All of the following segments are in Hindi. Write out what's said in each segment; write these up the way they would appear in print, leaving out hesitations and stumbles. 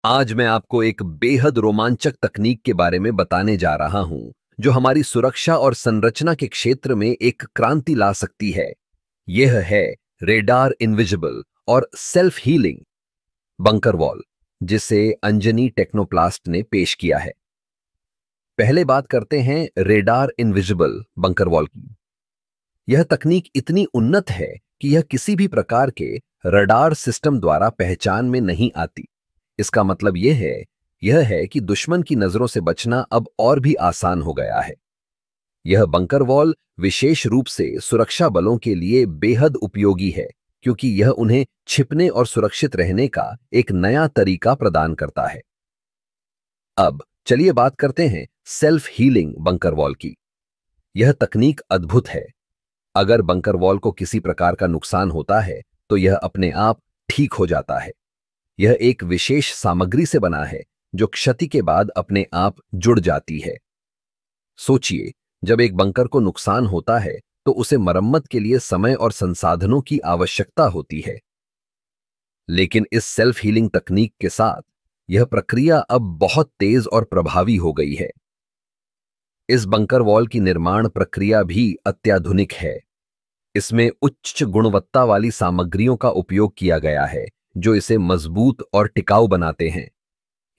आज मैं आपको एक बेहद रोमांचक तकनीक के बारे में बताने जा रहा हूं, जो हमारी सुरक्षा और संरचना के क्षेत्र में एक क्रांति ला सकती है। यह है रेडार इनविजिबल और सेल्फ हीलिंग बंकर वॉल, जिसे अंजनी टेक्नोप्लास्ट ने पेश किया है। पहले बात करते हैं रेडार इनविजिबल बंकर वॉल की। यह तकनीक इतनी उन्नत है कि यह किसी भी प्रकार के रडार सिस्टम द्वारा पहचान में नहीं आती। इसका मतलब यह है कि दुश्मन की नजरों से बचना अब और भी आसान हो गया है। यह बंकर वॉल विशेष रूप से सुरक्षा बलों के लिए बेहद उपयोगी है, क्योंकि यह उन्हें छिपने और सुरक्षित रहने का एक नया तरीका प्रदान करता है। अब चलिए बात करते हैं सेल्फ हीलिंग बंकर वॉल की। यह तकनीक अद्भुत है। अगर बंकर वॉल को किसी प्रकार का नुकसान होता है तो यह अपने आप ठीक हो जाता है। यह एक विशेष सामग्री से बना है जो क्षति के बाद अपने आप जुड़ जाती है। सोचिए, जब एक बंकर को नुकसान होता है तो उसे मरम्मत के लिए समय और संसाधनों की आवश्यकता होती है। लेकिन इस सेल्फ हीलिंग तकनीक के साथ यह प्रक्रिया अब बहुत तेज और प्रभावी हो गई है। इस बंकर वॉल की निर्माण प्रक्रिया भी अत्याधुनिक है। इसमें उच्च गुणवत्ता वाली सामग्रियों का उपयोग किया गया है, जो इसे मजबूत और टिकाऊ बनाते हैं।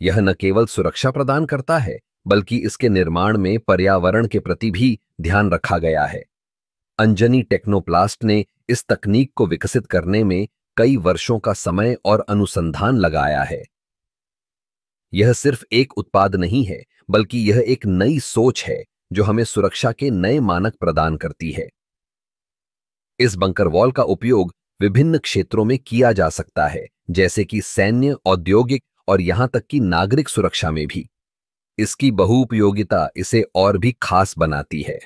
यह न केवल सुरक्षा प्रदान करता है, बल्कि इसके निर्माण में पर्यावरण के प्रति भी ध्यान रखा गया है। अंजनी टेक्नोप्लास्ट ने इस तकनीक को विकसित करने में कई वर्षों का समय और अनुसंधान लगाया है। यह सिर्फ एक उत्पाद नहीं है, बल्कि यह एक नई सोच है जो हमें सुरक्षा के नए मानक प्रदान करती है। इस बंकर वॉल का उपयोग विभिन्न क्षेत्रों में किया जा सकता है, जैसे कि सैन्य, औद्योगिक और यहां तक कि नागरिक सुरक्षा में भी। इसकी बहुउपयोगिता इसे और भी खास बनाती है।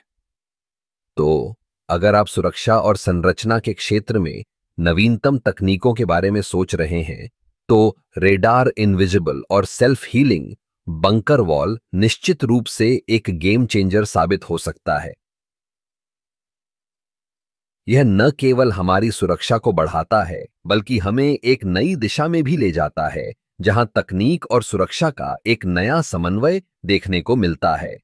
तो अगर आप सुरक्षा और संरचना के क्षेत्र में नवीनतम तकनीकों के बारे में सोच रहे हैं, तो रेडार इनविजिबल और सेल्फ हीलिंग बंकर वॉल निश्चित रूप से एक गेम चेंजर साबित हो सकता है। यह न केवल हमारी सुरक्षा को बढ़ाता है, बल्कि हमें एक नई दिशा में भी ले जाता है, जहां तकनीक और सुरक्षा का एक नया समन्वय देखने को मिलता है।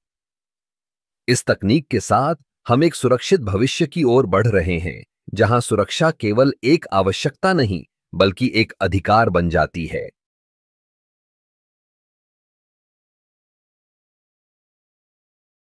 इस तकनीक के साथ हम एक सुरक्षित भविष्य की ओर बढ़ रहे हैं, जहां सुरक्षा केवल एक आवश्यकता नहीं, बल्कि एक अधिकार बन जाती है।